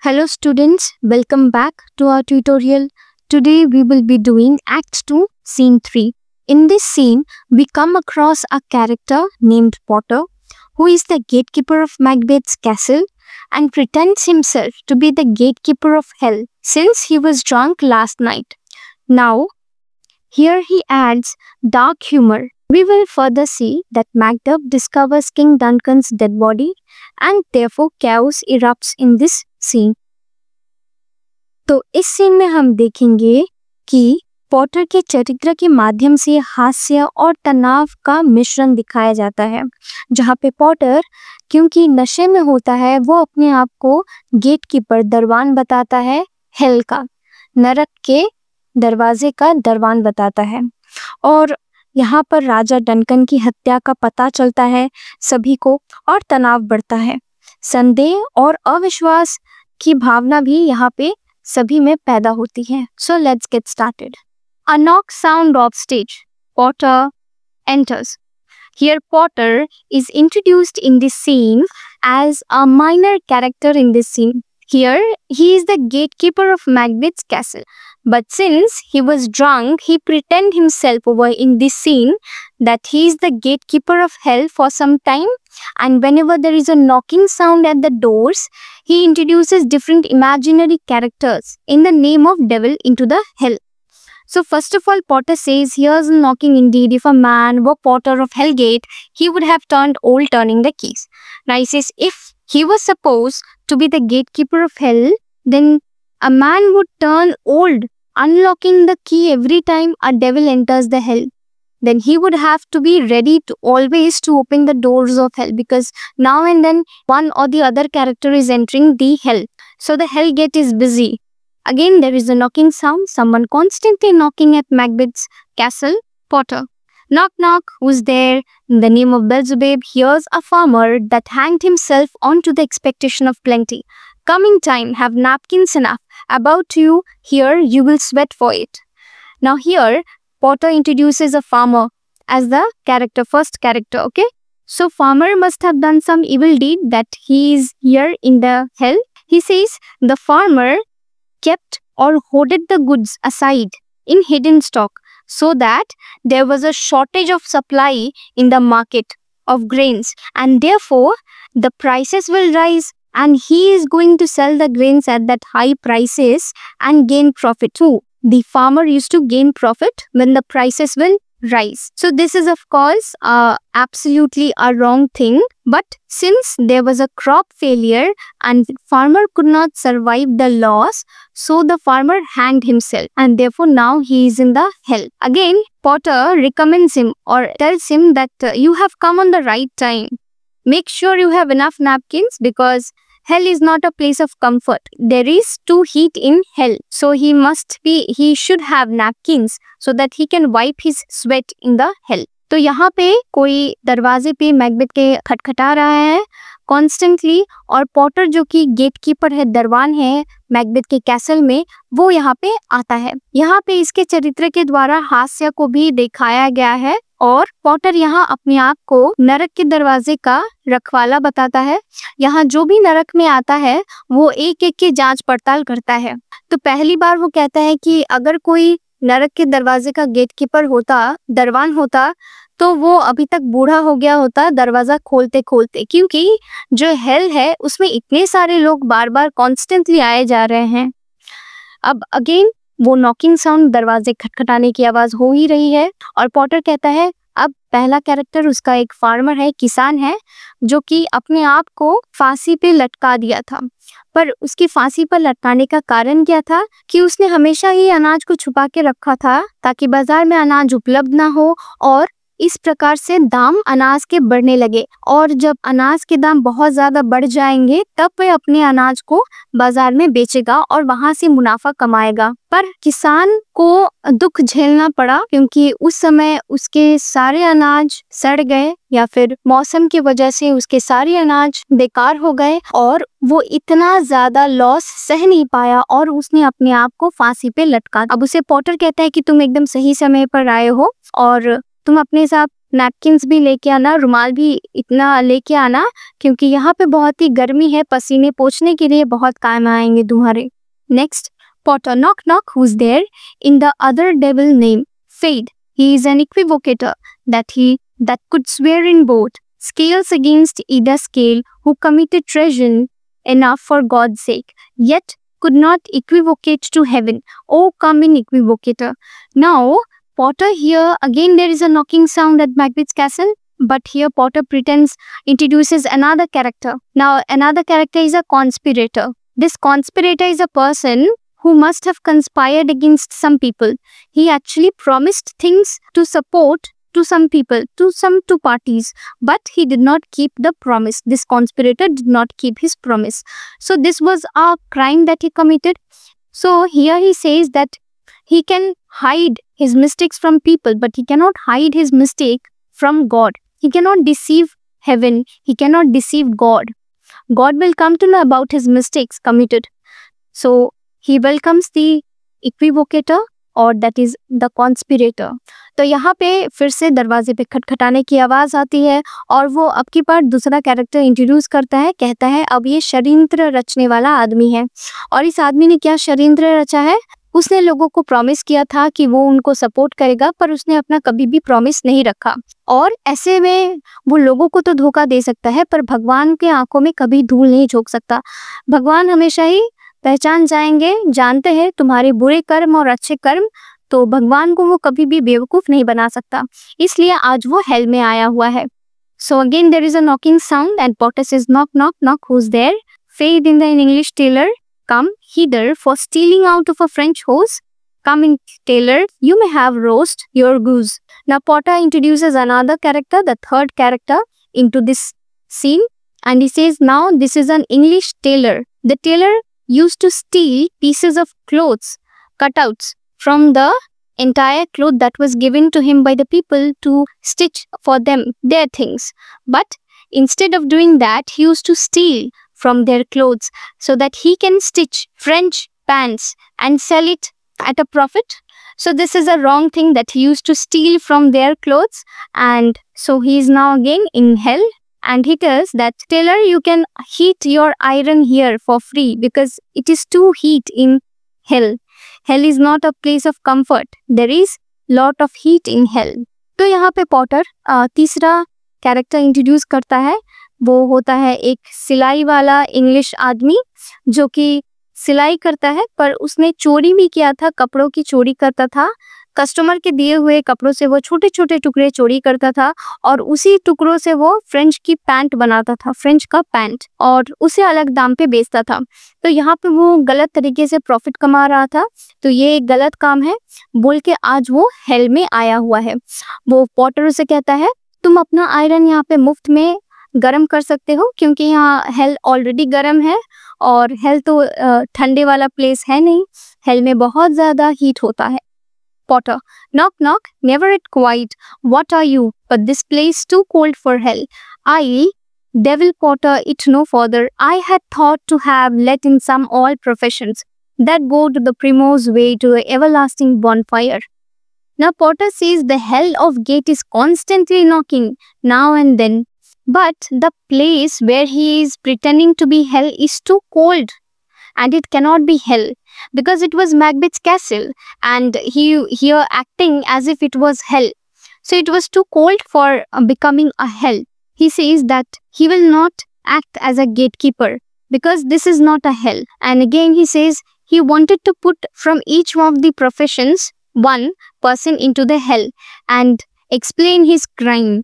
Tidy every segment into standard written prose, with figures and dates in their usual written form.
Hello students, welcome back to our tutorial. Today we will be doing Act 2, Scene 3. In this scene, we come across a character named Potter, who is the gatekeeper of Macbeth's castle and pretends himself to be the gatekeeper of hell since he was drunk last night. Now, here he adds dark humor. We will further see that Macduff discovers King Duncan's dead body and therefore chaos erupts in this scene. तो इस scene में हम देखेंगे कि Potter के चरित्र के माध्यम से हास्य और तनाव का मिश्रण दिखाया जाता है, जहाँ पे पॉटर क्योंकि नशे में होता है वो अपने आप को गेटकीपर दरवान बताता है, हेल का नरक के दरवाजे का दरवान बताता है। और यहाँ पर राजा डंकन की हत्या का पता चलता है सभी को और तनाव बढ़ता है। संदेह और अविश्वास की भावना भी यहाँ पे सभी में पैदा होती है। So let's get started. A knock sound off stage. Potter enters. Here Potter is introduced in this scene as a minor character in this scene. Here he is the gatekeeper of Macbeth's castle. But since he was drunk, he pretend himself over in this scene that he is the gatekeeper of hell for some time. And whenever there is a knocking sound at the doors, he introduces different imaginary characters in the name of devil into the hell. So first of all, Potter says, here's a knocking indeed. If a man were Potter of Hellgate, he would have turned old turning the keys. Now he says, if he was supposed to be the gatekeeper of hell, then a man would turn old, unlocking the key every time a devil enters the hell. Then he would have to be ready to always to open the doors of hell, because now and then one or the other character is entering the hell. So the hell gate is busy. Again there is a knocking sound, someone constantly knocking at Macbeth's castle. Potter. Knock knock, who's there? In the name of Beelzebub, here's a farmer that hanged himself onto the expectation of plenty. Coming time, have napkins enough. About you, here you will sweat for it. Now here, Potter introduces a farmer as the first character, okay? So farmer must have done some evil deed that he is here in the hell. He says the farmer kept or hoarded the goods aside in hidden stock so that there was a shortage of supply in the market of grains, and therefore the prices will rise and he is going to sell the grains at that high prices and gain profit too. The farmer used to gain profit when the prices will rise. So this is of course absolutely a wrong thing, but since there was a crop failure and farmer could not survive the loss, so the farmer hanged himself and therefore now he is in the hell. Again, Potter recommends him or tells him that you have come on the right time. Make sure you have enough napkins because hell is not a place of comfort. There is too heat in hell. So he should have napkins so that he can wipe his sweat in the hell. तो यहाँ पे कोई दरवाजे पे Macbeth के खटखटा रहा है constantly, और पॉटर जो कि गेटकीपर है, दरवान है मैकबेथ के कैसल में, वो यहाँ पे आता है। यहाँ पे इसके चरित्र के द्वारा हास्य को भी दिखाया गया है और पॉटर यहाँ अपने आप को नरक के दरवाजे का रखवाला बताता है। यहाँ जो भी नरक में आता है वो एक एक की जांच पड़ताल करता है। तो पहली बार वो कहता है कि अगर कोई नरक के दरवाजे का गेटकीपर होता, दरवान होता, तो वो अभी तक बूढ़ा हो गया होता दरवाजा खोलते खोलते, क्योंकि जो हेल है उसमें इतने सारे लोग बार बार कॉन्स्टेंटली आए जा रहे हैं। अब अगेन वो नॉकिंग साउंड, दरवाजे खटखटाने की आवाज हो ही रही है और पॉटर कहता है, अब पहला कैरेक्टर उसका एक फार्मर है, किसान है, जो कि अपने आप को फांसी पे लटका दिया था। पर उसकी फांसी पर लटकाने का कारण क्या था कि उसने हमेशा ही अनाज को छुपा के रखा था ताकि बाजार में अनाज उपलब्ध ना हो, और इस प्रकार से दाम अनाज के बढ़ने लगे, और जब अनाज के दाम बहुत ज्यादा बढ़ जाएंगे तब वह अपने अनाज को बाजार में बेचेगा और वहां से मुनाफा कमाएगा। पर किसान को दुख झेलना पड़ा क्योंकि उस समय उसके सारे अनाज सड़ गए या फिर मौसम की वजह से उसके सारे अनाज बेकार हो गए और वो इतना ज्यादा लॉस सह नहीं पाया और उसने अपने आप को फांसी पे लटका। अब उसे पॉटर कहता है कि तुम एकदम सही समय पर आए हो और तुम अपने साथ नैपकिन्स भी लेके आना, रुमाल भी इतना लेके आना, क्योंकि यहाँ पे बहुत ही गर्मी है, पसीने पोंछने के लिए बहुत काम आएंगे तुम्हारे। Next, Potter, knock knock, who's there? In the other devil name, Fade. He is an equivocator that could swear in both scales against Ida Scale, who committed treason enough for God's sake, yet could not equivocate to heaven. Oh, come in, equivocator. Now, Potter here, again there is a knocking sound at Macbeth's castle, but here Potter introduces another character. Now, another character is a conspirator. This conspirator is a person who must have conspired against some people. He actually promised things to support to some people, to two parties, but he did not keep the promise. This conspirator did not keep his promise. So this was a crime that he committed. So here he says that he can hide his mistakes from people, but he cannot hide his mistake from God. He cannot deceive heaven. He cannot deceive God. God will come to know about his mistakes committed. So he welcomes the equivocator, और that is the conspirator. तो यहाँ पे फिर से दरवाजे पे खटखटाने की आवाज़ आती है और वो अब की बार दूसरा कैरेक्टर इंट्रोड्यूस करता है, कहता है अब ये षड्यंत्र रचने वाला आदमी है। और इस आदमी ने क्या षड्यंत्र रचा है? उसने लोगों को प्रॉमिस किया था कि वो उनको सपोर्ट करेगा, पर उसने अपना कभी भी प्रॉमिस नहीं रखा। और ऐसे में वो लोगों को तो धोखा दे सकता है, पर भगवान के आंखों में कभी धूल नहीं झोंक सकता। भगवान हमेशा ही पहचान जाएंगे, जानते हैं तुम्हारे बुरे कर्म और अच्छे कर्म, तो भगवान को वो कभी भी बेवकूफ़ नहीं बना सकता। इसलिए आज वो हेल में आया हुआ है। So again there is a knocking sound and Potter says, knock knock knock, who's there? Fade in the English tailor, come hither for stealing out of a French horse. Come in, tailor, you may have roast your goose. Now Potter introduces another character, the third character, into this scene, and he says, now this is an English tailor. The tailor used to steal pieces of clothes, cutouts from the entire cloth that was given to him by the people to stitch for them their things. But instead of doing that, he used to steal from their clothes so that he can stitch French pants and sell it at a profit. So this is a wrong thing, that he used to steal from their clothes, and so he is now again in hell. And he tells that, tailor, you can heat your iron here for free because it is too heat in hell. Hell is not a place of comfort. There is lot of heat in hell. तो यहाँ पे Potter तीसरा character introduce करता है। वो होता है एक सिलाई वाला इंग्लिश आदमी जो कि सिलाई करता है, पर उसने चोरी भी किया था, कपड़ों की चोरी करता था। कस्टमर के दिए हुए कपड़ों से वो छोटे छोटे टुकड़े चोरी करता था और उसी टुकड़ों से वो फ्रेंच की पैंट बनाता था, फ्रेंच का पैंट, और उसे अलग दाम पे बेचता था। तो यहाँ पे वो गलत तरीके से प्रॉफिट कमा रहा था, तो ये एक गलत काम है बोल के आज वो हेल में आया हुआ है। वो पॉटर से कहता है, तुम अपना आयरन यहाँ पे मुफ्त में गर्म कर सकते हो, क्योंकि यहाँ हेल ऑलरेडी गर्म है और हेल तो ठंडे वाला प्लेस है नहीं, हेल में बहुत ज़्यादा हीट होता है। Potter, knock knock, never it quiet. What are you? But this place too cold for hell. I, devil Potter, it no further. I had thought to have let in some all professions that go to the primrose way to the everlasting bonfire. Now Potter says the hell of gate is constantly knocking now and then, but the place where he is pretending to be hell is too cold, and it cannot be hell, because it was Macbeth's castle and he here acting as if it was hell. So it was too cold for becoming a hell. He says that he will not act as a gatekeeper because this is not a hell. And again he says he wanted to put from each one of the professions one person into the hell and explain his crime,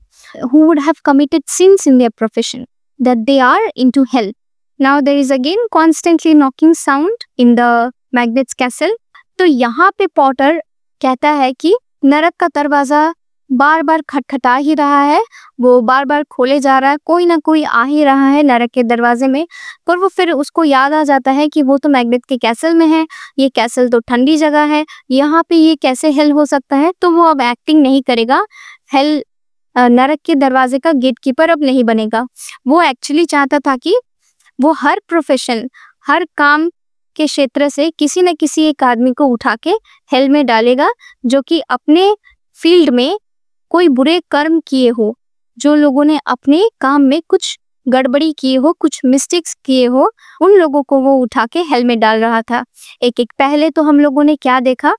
who would have committed sins in their profession, that they are into hell. Now there is again constantly knocking sound in the Macbeth's castle. तो यहाँ पे Potter कहता है कि नरक का दरवाजा बार बार खटखटा ही रहा है, वो बार बार खोले जा रहा है, कोई ना कोई आ ही रहा है नरक के दरवाजे में। पर वो फिर उसको याद आ जाता है कि वो तो मैकबेथ के कैसल में है, ये कैसल तो ठंडी जगह है, यहाँ पे ये कैसे हेल हो सकता है। तो वो अब एक्टिंग नहीं करेगा, हेल नरक के दरवाजे का गेटकीपर अब नहीं बनेगा। वो एक्चुअली चाहता था कि वो हर प्रोफेशन, हर काम के क्षेत्र से किसी न किसी एक आदमी को उठा के हेल में डालेगा, जो कि अपने फील्ड में कोई बुरे कर्म किए हो, जो लोगों ने अपने काम में कुछ गड़बड़ी किए हो, कुछ मिस्टेक्स किए हो, उन लोगों को वो उठा के हेल में डाल रहा था। एक एक पहले तो हम लोगों ने क्या देखा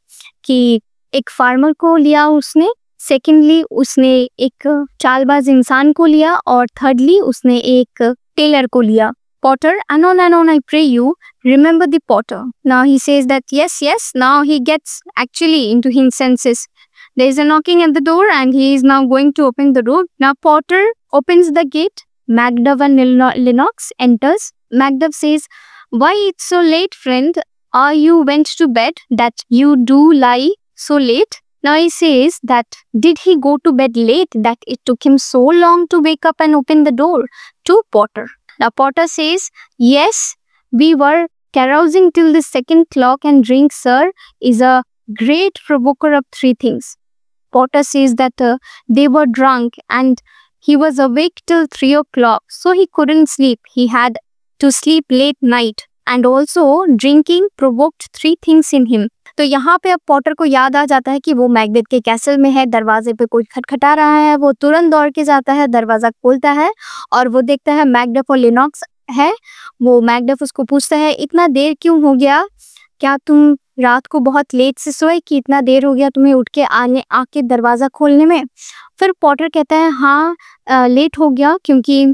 कि एक फार्मर को लिया उसने, सेकेंडली उसने एक चालबाज इंसान को लिया, और थर्डली उसने एक टेलर को लिया, potter, and on I pray you remember the potter. Now he says that yes, now he gets actually into his senses. There is a knocking at the door and he is now going to open the door. Now Potter opens the gate. Macduff and Lennox enters. Macduff says, "Why it's so late, friend? Are you went to bed that you do lie so late?" Now he says that did he go to bed late that it took him so long to wake up and open the door to Potter. Now Potter says, "Yes, we were carousing till the second clock, and drink, sir, is a great provoker of three things." Potter says that they were drunk and he was awake till 3 o'clock, so he couldn't sleep. He had to sleep late night, and also drinking provoked three things in him. तो यहाँ पे अब Potter को याद आ जाता है कि वो मैकबेथ के कैसल में है, दरवाजे पे कोई खटखटा रहा है। वो तुरंत दौड़ के जाता है, दरवाजा खोलता है और वो देखता है मैकडफ और लिनॉक्स है। वो मैकडफ उसको पूछता है, इतना देर क्यों हो गया? क्या तुम रात को बहुत लेट से सोए कि इतना देर हो गया तुम्हें उठ के आके दरवाजा खोलने में? फिर पॉटर कहता है, हाँ लेट हो गया क्योंकि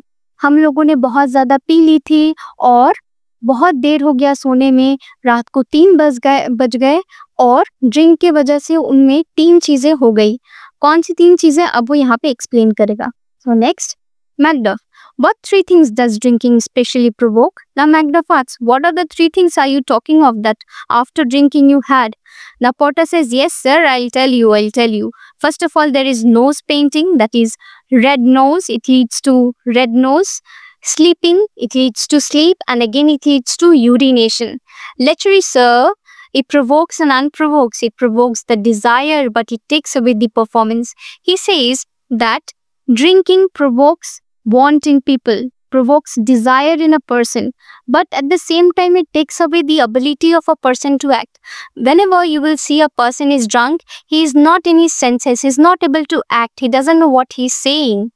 हम लोगों ने बहुत ज़्यादा पी ली थी और बहुत देर हो गया सोने में, रात को 3 बज गए और ड्रिंक के वजह से उनमें 3 चीज़ें हो गई। कौन सी 3 चीज़ें अब वो यहाँ पे एक्सप्लेन करेगा। So next, Macduff, what 3 things does drinking especially provoke? Now Macduff asks, what are the 3 things are you talking of that after drinking you had? Now Potter says, yes sir, I'll tell you. First of all, there is nose painting, that is red nose, it leads to red nose. Sleeping, it leads to sleep, and again it leads to urination. Lechery, sir, it provokes and unprovokes. It provokes the desire, but it takes away the performance. He says that drinking provokes want in people, provokes desire in a person, but at the same time it takes away the ability of a person to act. Whenever you will see a person is drunk, he is not in his senses, he is not able to act, he doesn't know what he is saying.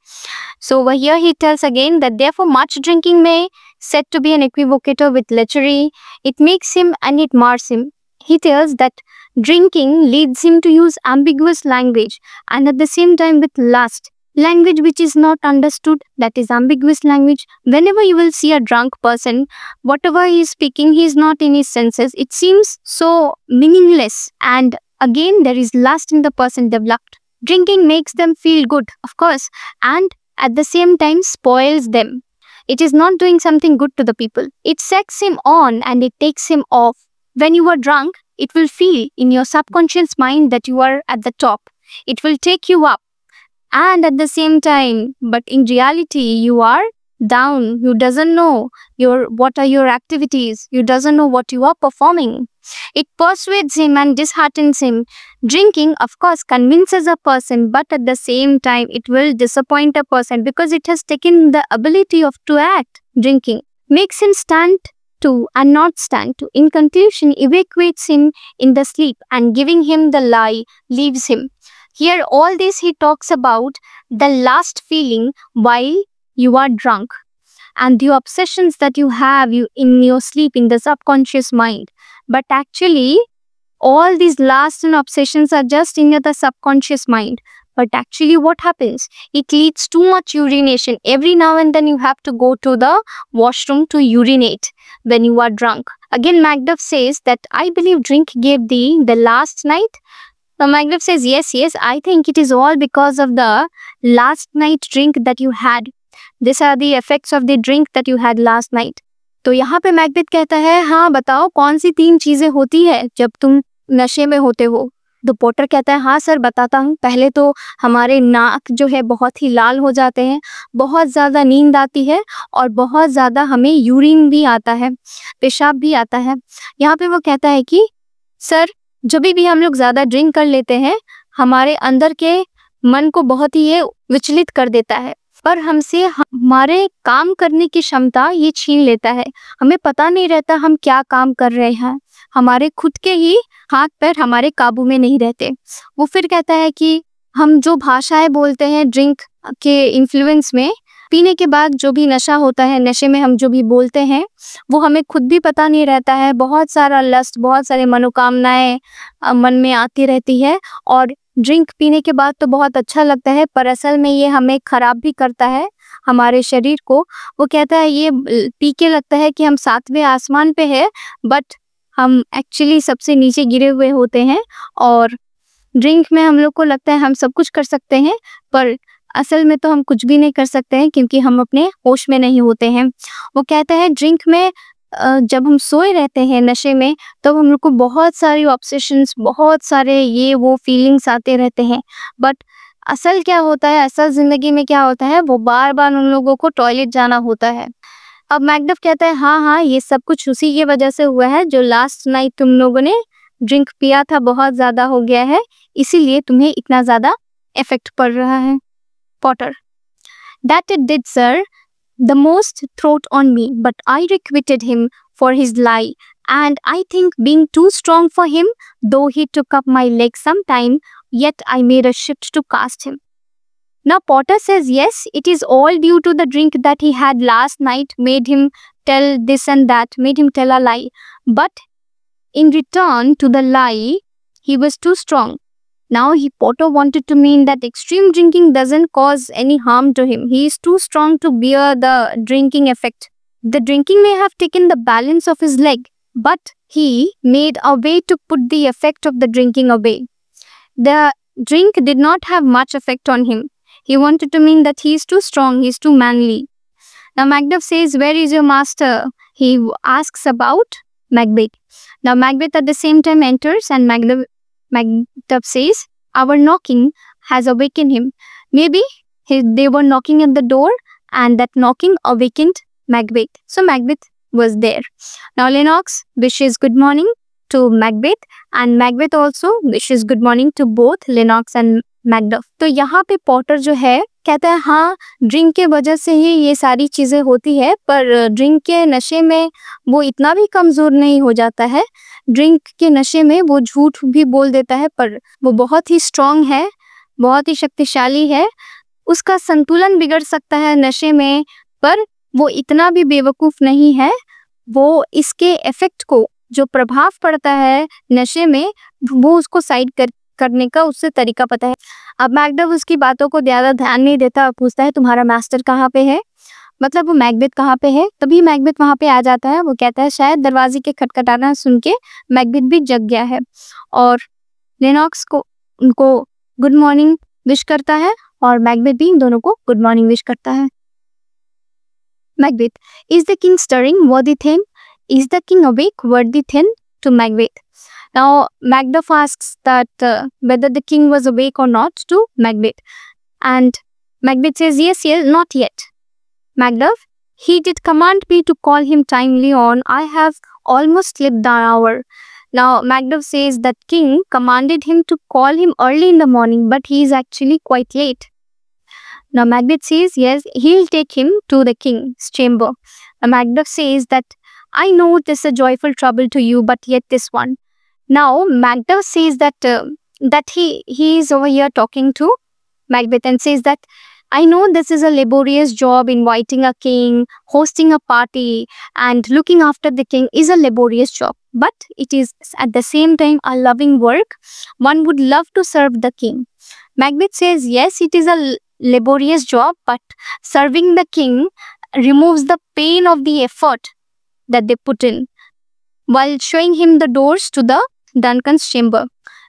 So over here he tells again that therefore much drinking may said to be an equivocator with lechery. It makes him and it mars him. He tells that drinking leads him to use ambiguous language and at the same time with lust. Language which is not understood, that is ambiguous language. Whenever you will see a drunk person, whatever he is speaking, he is not in his senses. It seems so meaningless, and again there is lust in the person developed. Drinking makes them feel good, of course, and at the same time spoils them. It is not doing something good to the people. It sets him on and it takes him off. When you are drunk, it will feel in your subconscious mind that you are at the top. It will take you up. And at the same time, but in reality, you are down. You doesn't know what are your activities. You doesn't know what you are performing. It persuades him and disheartens him. Drinking, of course, convinces a person, but at the same time, it will disappoint a person because it has taken the ability to act. Drinking makes him stand to and not stand to. In conclusion, evacuates him in the sleep and giving him the lie, leaves him. Here, all this he talks about the last feeling while you are drunk and the obsessions that you have in your sleep in the subconscious mind. But actually, all these lust and obsessions are just in the subconscious mind. But actually, what happens? It leads too much urination. Every now and then you have to go to the washroom to urinate when you are drunk. Again, Macduff says that I believe drink gave thee the last night. So Macduff says, yes, I think it is all because of the last night drink that you had. These are the effects of the drink that you had last night. तो यहाँ पे Macbeth कहता है, हाँ बताओ कौन सी 3 चीजें होती है जब तुम नशे में होते हो? तो पॉटर कहता है, हाँ सर बताता हूँ। पहले तो हमारे नाक जो है बहुत ही लाल हो जाते हैं, बहुत ज़्यादा नींद आती है और बहुत ज़्यादा हमें यूरिन भी आता है, पेशाब भी आता है। यहाँ पे वो कहता है कि सर जब भी हम लोग ज़्यादा ड्रिंक कर लेते हैं, हमारे अंदर के मन को बहुत ही ये विचलित कर देता है, पर हमसे हमारे काम करने की क्षमता ये छीन लेता है। हमें पता नहीं रहता हम क्या काम कर रहे हैं, हमारे खुद के ही हाथ पैर हमारे काबू में नहीं रहते। वो फिर कहता है कि हम जो भाषाएं बोलते हैं ड्रिंक के इन्फ्लुएंस में, पीने के बाद जो भी नशा होता है, नशे में हम जो भी बोलते हैं वो हमें खुद भी पता नहीं रहता है। बहुत सारा लस्ट, बहुत सारे मनोकामनाएं मन में आती रहती है और ड्रिंक पीने के बाद तो बहुत अच्छा लगता है, पर असल में ये हमें खराब भी करता है हमारे शरीर को। वो कहता है ये पी के लगता है कि हम 7वें आसमान पे है, बट हम एक्चुअली सबसे नीचे गिरे हुए होते हैं। और ड्रिंक में हम लोग को लगता है हम सब कुछ कर सकते हैं, पर असल में तो हम कुछ भी नहीं कर सकते हैं क्योंकि हम अपने होश में नहीं होते हैं। वो कहता है ड्रिंक में जब हम सोए रहते हैं नशे में, तब हम लोग को बहुत सारी ऑब्सेशंस, बहुत सारे ये वो फीलिंग्स आते रहते हैं। बट असल क्या होता है, असल जिंदगी में क्या होता है, वो बार बार उन लोगों को टॉयलेट जाना होता है। अब मैकडफ कहता है हाँ, ये सब कुछ उसी की वजह से हुआ है जो लास्ट नाइट तुम लोगों ने ड्रिंक पिया था, बहुत ज्यादा हो गया है, इसीलिए तुम्हें इतना ज्यादा इफेक्ट पड़ रहा है। Potter, that it did, sir, the most throat on me, but I requited him for his lie, and I think being too strong for him, though he took up my leg sometime, yet I made a shift to cast him. Now Potter says yes, it is all due to the drink that he had last night, made him tell this and that, made him tell a lie. But in return to the lie, he was too strong. Now Potter wanted to mean that extreme drinking doesn't cause any harm to him. He is too strong to bear the drinking effect. The drinking may have taken the balance of his leg, but he made a way to put the effect of the drinking away. The drink did not have much effect on him. He wanted to mean that he is too strong, he is too manly. Now Macduff says, where is your master? He asks about Macbeth. Now Macbeth at the same time enters and Macduff says, our knocking has awakened him. Maybe they were knocking at the door and that knocking awakened Macbeth. So Macbeth was there. Now Lennox wishes good morning to Macbeth and Macbeth also wishes good morning to both Lennox and Macduff. तो यहाँ पे Potter जो है कहता है हाँ, drink के वजह से ही ये सारी चीज़ें होती है, पर ड्रिंक के नशे में वो इतना भी कमज़ोर नहीं हो जाता है। ड्रिंक के नशे में वो झूठ भी बोल देता है, पर वो बहुत ही स्ट्रॉन्ग है, बहुत ही शक्तिशाली है। उसका संतुलन बिगड़ सकता है नशे में, पर वो इतना भी बेवकूफ़ नहीं है। वो इसके इफ़ेक्ट को, जो प्रभाव पड़ता है नशे में, वो उसको साइड करने का उससे तरीका पता है। अब मैकडफ उसकी बातों को ज़्यादा ध्यान नहीं देता, पूछता है तुम्हारा मास्टर कहाँ पे है, मतलब वो मैकबेथ कहाँ पे है। तभी मैकबेथ वहाँ पे आ जाता है। वो कहता है शायद दरवाजे के खटखटाना सुन के मैकबेथ भी जग गया है और लेनॉक्स को उनको गुड मॉर्निंग विश करता है और मैकबेथ भी इन दोनों को गुड मॉर्निंग विश करता है। Macbeth, is the king stirring worthy thane, is the king awake worthy thane to Macbeth. Now Macduff asks that whether the king was awake or not to Macbeth, and Macbeth says yes, not yet. Macduff, he did command me to call him timely on. I have almost slipped the hour. Now Macduff says that king commanded him to call him early in the morning, but he is actually quite late. Now Macbeth says yes, he'll take him to the king's chamber. Now Macduff says that I know this is a joyful trouble to you, but yet this one. Now Macduff says that he is over here talking to Macbeth and says that I know this is a laborious job. Inviting a king, hosting a party, and looking after the king is a laborious job, but it is at the same time a loving work. One would love to serve the king. Macbeth says yes, it is a laborious job, but serving the king removes the pain of the effort that they put in while showing him the doors to the Duncan's chamber.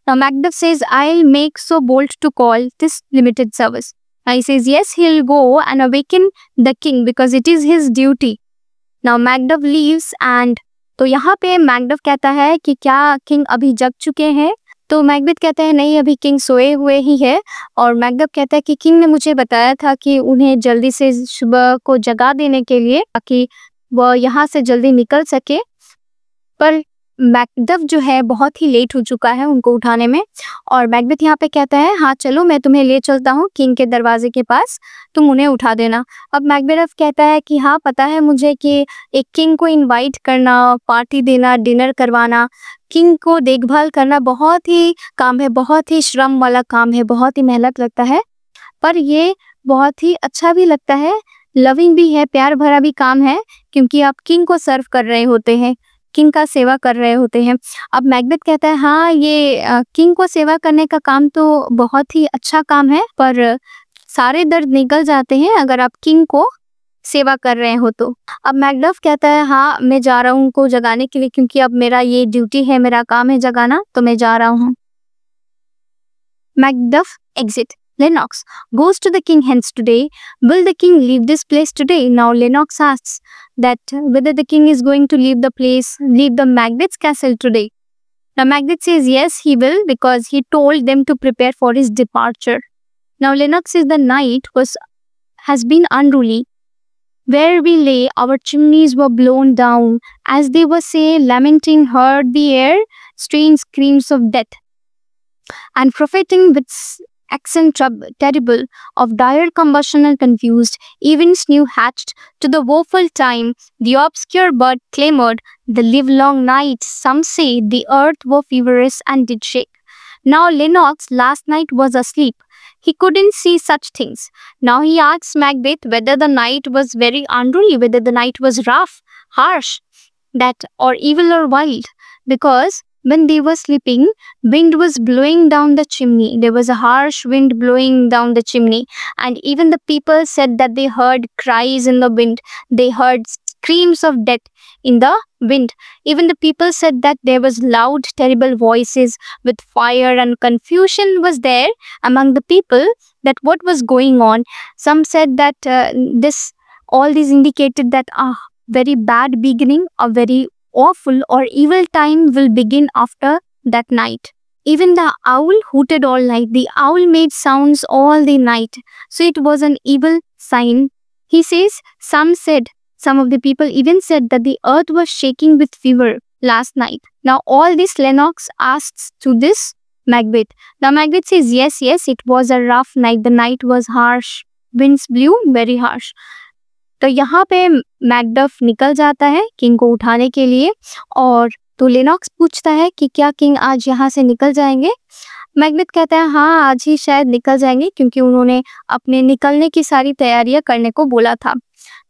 Now Macduff says, I'll make so bold to call this limited service. Now he says yes, he'll go and awaken the king because it is his duty. Now Macduff leaves and तो यहाँ पे Macduff कहता है कि क्या king अभी जग चुके हैं, तो मैकबेथ कहता है नहीं, अभी किंग सोए हुए ही है। और मैकडफ कहता है कि किंग ने मुझे बताया था कि उन्हें जल्दी से सुबह को जगा देने के लिए ताकि वह यहाँ से जल्दी निकल सके, पर मैकडफ जो है बहुत ही लेट हो चुका है उनको उठाने में, और मैकबेथ यहाँ पे कहता है हाँ चलो मैं तुम्हें ले चलता हूँ किंग के दरवाजे के पास, तुम उन्हें उठा देना। अब मैकबेथ कहता है कि हाँ पता है मुझे कि एक किंग को इनवाइट करना, पार्टी देना, डिनर करवाना, किंग को देखभाल करना बहुत ही काम है, बहुत ही श्रम वाला काम है, बहुत ही मेहनत लगता है, पर ये बहुत ही अच्छा भी लगता है, लविंग भी है, प्यार भरा भी काम है, क्योंकि आप किंग को सर्व कर रहे होते हैं, किंग का सेवा कर रहे होते हैं। अब मैकबेथ कहता है हाँ ये किंग को सेवा करने का काम तो बहुत ही अच्छा काम है, पर सारे दर्द निकल जाते हैं अगर आप किंग को सेवा कर रहे हो तो। अब मैकडफ कहता है हाँ मैं जा रहा हूँ उनको जगाने के लिए, क्योंकि अब मेरा ये ड्यूटी है, मेरा काम है जगाना, तो मैं जा रहा हूँ। Macduff exit. Lennox goes to the king hence today. Will the king leave this place today? Now Lennox asks that whether the king is going to leave the place, leave the Macbeth's castle today. Now Macbeth says yes, he will, because he told them to prepare for his departure. Now Lennox says the night has been unruly. Where we lay, our chimneys were blown down. As they were lamenting, heard the air strange screams of death, and propheting with accent terrible of dire combustion and confused events new hatched to the woeful time. The obscure bird clamored the livelong night. Some say the earth were feverish and did shake. Now Lennox last night was asleep. He couldn't see such things. Now he asks Macbeth whether the night was very unruly, whether the night was rough, harsh, that or evil or wild, because when they were sleeping, wind was blowing down the chimney. There was a harsh wind blowing down the chimney, and even the people said that they heard cries in the wind. They heard screams of death in the wind. Even the people said that there was loud, terrible voices with fire, and confusion was there among the people that what was going on. Some said that all these indicated that a very bad beginning, a very awful or evil time will begin after that night. Even the owl hooted all night. The owl made sounds all the night. So it was an evil sign. He says, some of the people even said that the earth was shaking with fever last night. Now all this Lennox asks to this Macbeth. Now Macbeth says, yes, it was a rough night. The night was harsh. Winds blew very harsh. तो यहाँ पे Macduff निकल जाता है king को उठाने के लिए, और तो लेनॉक्स पूछता है कि क्या किंग आज यहाँ से निकल जाएंगे। मैकबेथ कहता है हाँ आज ही शायद निकल जाएंगे, क्योंकि उन्होंने अपने निकलने की सारी तैयारियां करने को बोला था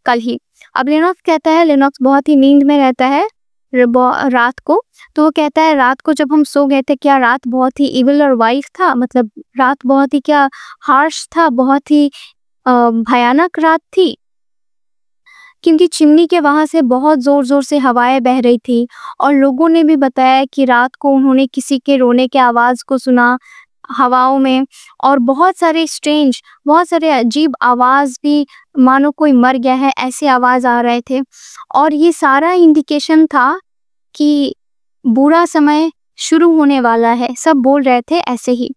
कल ही। अब लेनॉक्स कहता है, लेनॉक्स बहुत ही नींद में रहता है रात को, तो वो कहता है रात को जब हम सो गए थे क्या रात बहुत ही इविल और वाइल्ड था, मतलब रात बहुत ही क्या हार्श था, बहुत ही भयानक रात थी, क्योंकि चिमनी के वहां से बहुत जोर जोर से हवाएं बह रही थी, और लोगों ने भी बताया कि रात को उन्होंने किसी के रोने के आवाज को सुना हवाओं में, और बहुत सारे अजीब आवाज भी, मानो कोई मर गया है ऐसे आवाज आ रहे थे, और ये सारा इंडिकेशन था कि बुरा समय शुरू होने वाला है, सब बोल रहे थे ऐसे ही।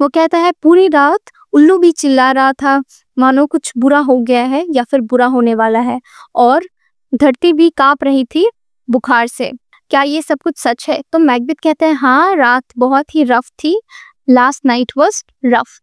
वो कहता है पूरी रात उल्लू भी चिल्ला रहा था, मानो कुछ बुरा हो गया है या फिर बुरा होने वाला है, और धरती भी कांप रही थी बुखार से। क्या ये सब कुछ सच है? तो मैकबेथ कहता है हाँ रात बहुत ही रफ थी, लास्ट नाइट वाज रफ।